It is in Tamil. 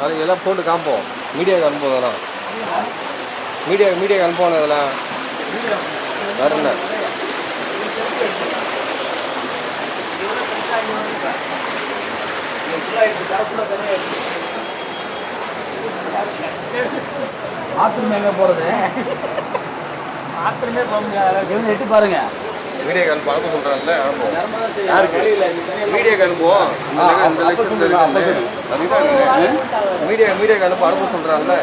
அது எல்லாம் போட்டு காமிப்போம். மீடியாவுக்கு அனுப்புவோம் அதெல்லாம். மீடியாவுக்கு அனுப்புவானே அதெல்லாம். வேறு என்ன ஆத்திரமே எங்கே போகிறது? ஆத்திரமே போக முடியாது. எட்டு பாருங்க. மீடியாவுக்கு அனுப்ப சொல்கிறாங்கல்ல, அனுப்புவோம். யாருக்கு மீடியாவுக்கு அனுப்புவோம். இந்த லட்சத்தில் இருக்குல்ல, அதுதான் மீடியாவுக்கு அனுப்ப சொல்கிறாங்கல்ல.